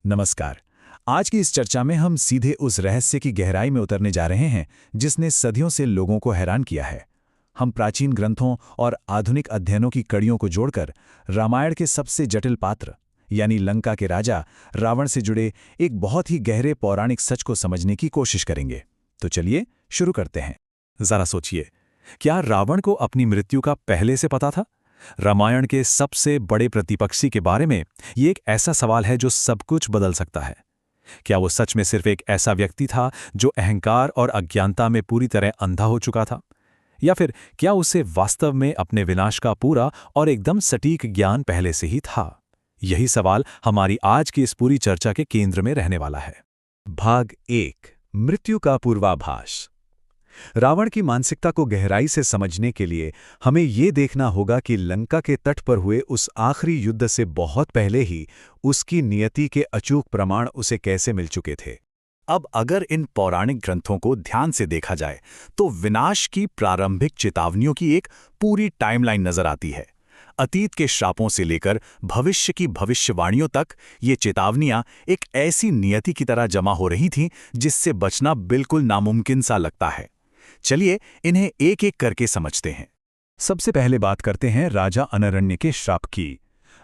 नमस्कार। आज की इस चर्चा में हम सीधे उस रहस्य की गहराई में उतरने जा रहे हैं जिसने सदियों से लोगों को हैरान किया है। हम प्राचीन ग्रंथों और आधुनिक अध्ययनों की कड़ियों को जोड़कर रामायण के सबसे जटिल पात्र यानी लंका के राजा रावण से जुड़े एक बहुत ही गहरे पौराणिक सच को समझने की कोशिश करेंगे। तो चलिए शुरू करते हैं। जरा सोचिए, क्या रावण को अपनी मृत्यु का पहले से पता था? रामायण के सबसे बड़े प्रतिपक्षी के बारे में ये एक ऐसा सवाल है जो सब कुछ बदल सकता है। क्या वो सच में सिर्फ एक ऐसा व्यक्ति था जो अहंकार और अज्ञानता में पूरी तरह अंधा हो चुका था, या फिर क्या उसे वास्तव में अपने विनाश का पूरा और एकदम सटीक ज्ञान पहले से ही था? यही सवाल हमारी आज की इस पूरी चर्चा के केंद्र में रहने वाला है। भाग 1, मृत्यु का पूर्वाभास। रावण की मानसिकता को गहराई से समझने के लिए हमें ये देखना होगा कि लंका के तट पर हुए उस आखिरी युद्ध से बहुत पहले ही उसकी नियति के अचूक प्रमाण उसे कैसे मिल चुके थे। अब अगर इन पौराणिक ग्रंथों को ध्यान से देखा जाए तो विनाश की प्रारंभिक चेतावनियों की एक पूरी टाइमलाइन नजर आती है। अतीत के श्रापों से लेकर भविष्य की भविष्यवाणियों तक ये चेतावनियां एक ऐसी नियति की तरह जमा हो रही थीं जिससे बचना बिल्कुल नामुमकिन सा लगता है। चलिए इन्हें एक एक करके समझते हैं। सबसे पहले बात करते हैं राजा अनरण्य के श्राप की।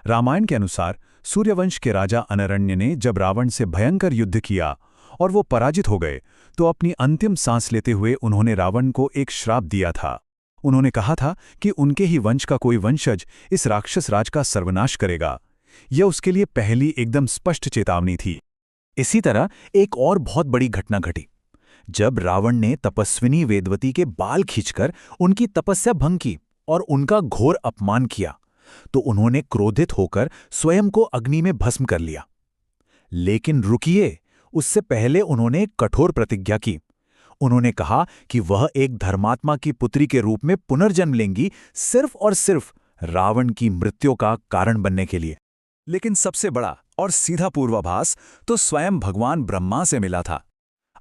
रामायण के अनुसार सूर्यवंश के राजा अनरण्य ने जब रावण से भयंकर युद्ध किया और वो पराजित हो गए तो अपनी अंतिम सांस लेते हुए उन्होंने रावण को एक श्राप दिया था। उन्होंने कहा था कि उनके ही वंश का कोई वंशज इस राक्षस राज का सर्वनाश करेगा। यह उसके लिए पहली एकदम स्पष्ट चेतावनी थी। इसी तरह एक और बहुत बड़ी घटना घटी जब रावण ने तपस्विनी वेदवती के बाल खींचकर उनकी तपस्या भंग की और उनका घोर अपमान किया, तो उन्होंने क्रोधित होकर स्वयं को अग्नि में भस्म कर लिया। लेकिन रुकिए, उससे पहले उन्होंने एक कठोर प्रतिज्ञा की। उन्होंने कहा कि वह एक धर्मात्मा की पुत्री के रूप में पुनर्जन्म लेंगी, सिर्फ और सिर्फ रावण की मृत्यु का कारण बनने के लिए। लेकिन सबसे बड़ा और सीधा पूर्वाभास तो स्वयं भगवान ब्रह्मा से मिला था।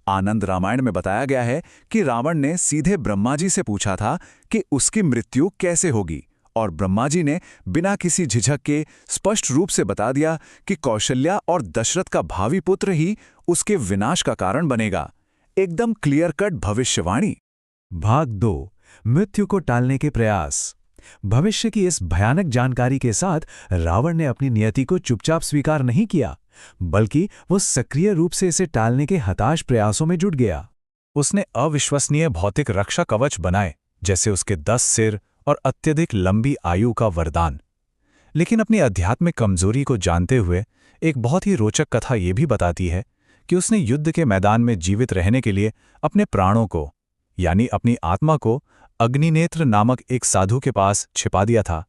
आनंद रामायण में बताया गया है कि रावण ने सीधे ब्रह्मा जी से पूछा था कि उसकी मृत्यु कैसे होगी, और ब्रह्मा जी ने बिना किसी झिझक के स्पष्ट रूप से बता दिया कि कौशल्या और दशरथ का भावी पुत्र ही उसके विनाश का कारण बनेगा। एकदम क्लियर कट भविष्यवाणी। भाग 2, मृत्यु को टालने के प्रयास। भविष्य की इस भयानक जानकारी के साथ रावण ने अपनी नियति को चुपचाप स्वीकार नहीं किया, बल्कि वो सक्रिय रूप से इसे टालने के हताश प्रयासों में जुट गया। उसने अविश्वसनीय भौतिक रक्षा कवच बनाए, जैसे उसके 10 सिर और अत्यधिक लंबी आयु का वरदान। लेकिन अपनी आध्यात्मिक कमजोरी को जानते हुए एक बहुत ही रोचक कथा ये भी बताती है कि उसने युद्ध के मैदान में जीवित रहने के लिए अपने प्राणों को, यानी अपनी आत्मा को, अग्निनेत्र नामक एक साधु के पास छिपा दिया था।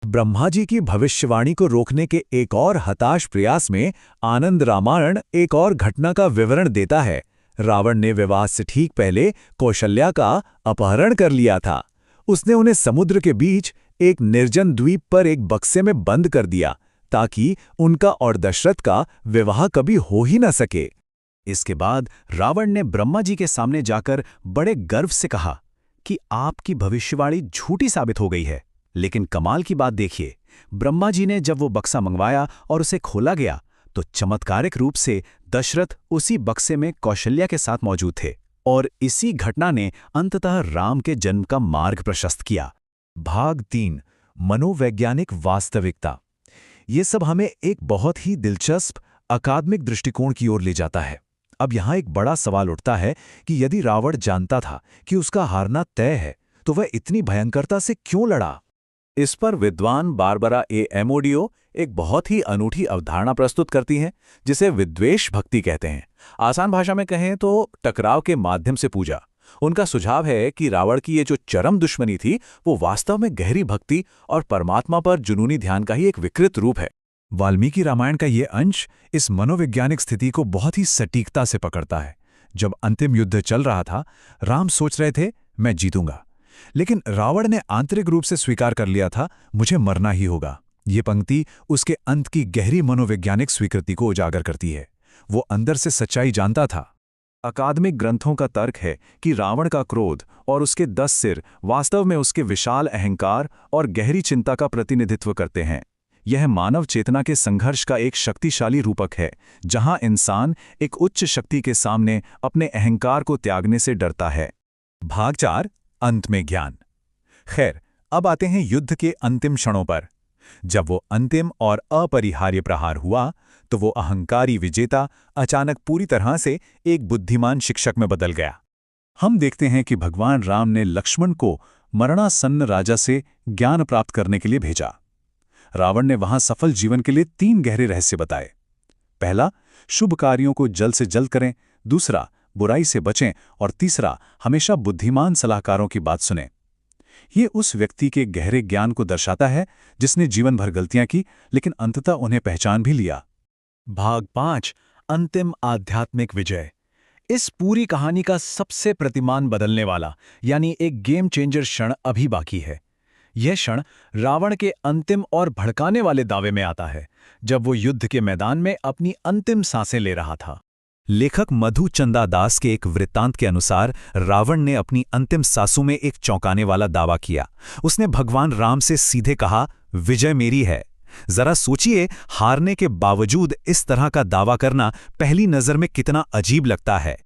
ब्रह्मा जी की भविष्यवाणी को रोकने के एक और हताश प्रयास में आनंद रामायण एक और घटना का विवरण देता है। रावण ने विवाह से ठीक पहले कौशल्या का अपहरण कर लिया था। उसने उन्हें समुद्र के बीच एक निर्जन द्वीप पर एक बक्से में बंद कर दिया ताकि उनका और दशरथ का विवाह कभी हो ही न सके। इसके बाद रावण ने ब्रह्मा जी के सामने जाकर बड़े गर्व से कहा कि आपकी भविष्यवाणी झूठी साबित हो गई है। लेकिन कमाल की बात देखिए, ब्रह्मा जी ने जब वो बक्सा मंगवाया और उसे खोला गया तो चमत्कारिक रूप से दशरथ उसी बक्से में कौशल्या के साथ मौजूद थे, और इसी घटना ने अंततः राम के जन्म का मार्ग प्रशस्त किया। भाग 3, मनोवैज्ञानिक वास्तविकता। ये सब हमें एक बहुत ही दिलचस्प अकादमिक दृष्टिकोण की ओर ले जाता है। अब यहाँ एक बड़ा सवाल उठता है कि यदि रावण जानता था कि उसका हारना तय है, तो वह इतनी भयंकरता से क्यों लड़ा? इस पर विद्वान बारबरा ए एमोडियो एक बहुत ही अनूठी अवधारणा प्रस्तुत करती हैं, जिसे विद्वेष भक्ति कहते हैं। आसान भाषा में कहें तो टकराव के माध्यम से पूजा। उनका सुझाव है कि रावण की ये जो चरम दुश्मनी थी वो वास्तव में गहरी भक्ति और परमात्मा पर जुनूनी ध्यान का ही एक विकृत रूप है। वाल्मीकि रामायण का ये अंश इस मनोवैज्ञानिक स्थिति को बहुत ही सटीकता से पकड़ता है। जब अंतिम युद्ध चल रहा था, राम सोच रहे थे मैं जीतूंगा, लेकिन रावण ने आंतरिक रूप से स्वीकार कर लिया था मुझे मरना ही होगा। ये पंक्ति उसके अंत की गहरी मनोवैज्ञानिक स्वीकृति को उजागर करती है। वो अंदर से सच्चाई जानता था। अकादमिक ग्रंथों का तर्क है कि रावण का क्रोध और उसके 10 सिर वास्तव में उसके विशाल अहंकार और गहरी चिंता का प्रतिनिधित्व करते हैं। यह मानव चेतना के संघर्ष का एक शक्तिशाली रूपक है, जहां इंसान एक उच्च शक्ति के सामने अपने अहंकार को त्यागने से डरता है। भाग 4 अंत में ज्ञान। खैर, अब आते हैं युद्ध के अंतिम क्षणों पर। जब वो अंतिम और अपरिहार्य प्रहार हुआ, तो वो अहंकारी विजेता अचानक पूरी तरह से एक बुद्धिमान शिक्षक में बदल गया। हम देखते हैं कि भगवान राम ने लक्ष्मण को मरणासन्न राजा से ज्ञान प्राप्त करने के लिए भेजा। रावण ने वहां सफल जीवन के लिए 3 गहरे रहस्य बताए। पहला, शुभ कार्यों को जल्द से जल्द करें। दूसरा, बुराई से बचें। और तीसरा, हमेशा बुद्धिमान सलाहकारों की बात सुनें। ये उस व्यक्ति के गहरे ज्ञान को दर्शाता है जिसने जीवन भर गलतियां की, लेकिन अंततः उन्हें पहचान भी लिया। भाग 5 अंतिम आध्यात्मिक विजय। इस पूरी कहानी का सबसे प्रतिमान बदलने वाला यानी एक गेम चेंजर क्षण अभी बाकी है। यह क्षण रावण के अंतिम और भड़काने वाले दावे में आता है, जब वो युद्ध के मैदान में अपनी अंतिम सांसें ले रहा था। लेखक मधु चंदा दास के एक वृत्तांत के अनुसार रावण ने अपनी अंतिम सांसों में एक चौंकाने वाला दावा किया। उसने भगवान राम से सीधे कहा, विजय मेरी है। जरा सोचिए, हारने के बावजूद इस तरह का दावा करना पहली नजर में कितना अजीब लगता है।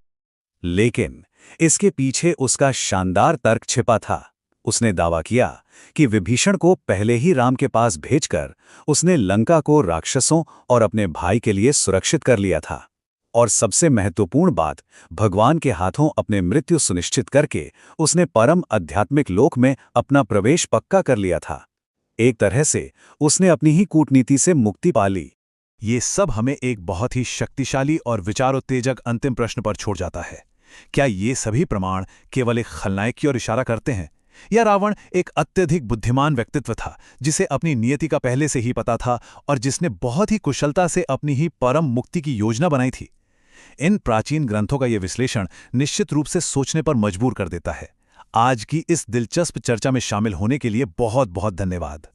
लेकिन इसके पीछे उसका शानदार तर्क छिपा था। उसने दावा किया कि विभीषण को पहले ही राम के पास भेजकर उसने लंका को राक्षसों और अपने भाई के लिए सुरक्षित कर लिया था। और सबसे महत्वपूर्ण बात, भगवान के हाथों अपने मृत्यु सुनिश्चित करके उसने परम आध्यात्मिक लोक में अपना प्रवेश पक्का कर लिया था। एक तरह से उसने अपनी ही कूटनीति से मुक्ति पा ली। ये सब हमें एक बहुत ही शक्तिशाली और विचारोत्तेजक अंतिम प्रश्न पर छोड़ जाता है। क्या ये सभी प्रमाण केवल एक खलनायक की ओर इशारा करते हैं, या रावण एक अत्यधिक बुद्धिमान व्यक्तित्व था जिसे अपनी नियति का पहले से ही पता था और जिसने बहुत ही कुशलता से अपनी ही परम मुक्ति की योजना बनाई थी? इन प्राचीन ग्रंथों का यह विश्लेषण निश्चित रूप से सोचने पर मजबूर कर देता है। आज की इस दिलचस्प चर्चा में शामिल होने के लिए बहुत बहुत धन्यवाद।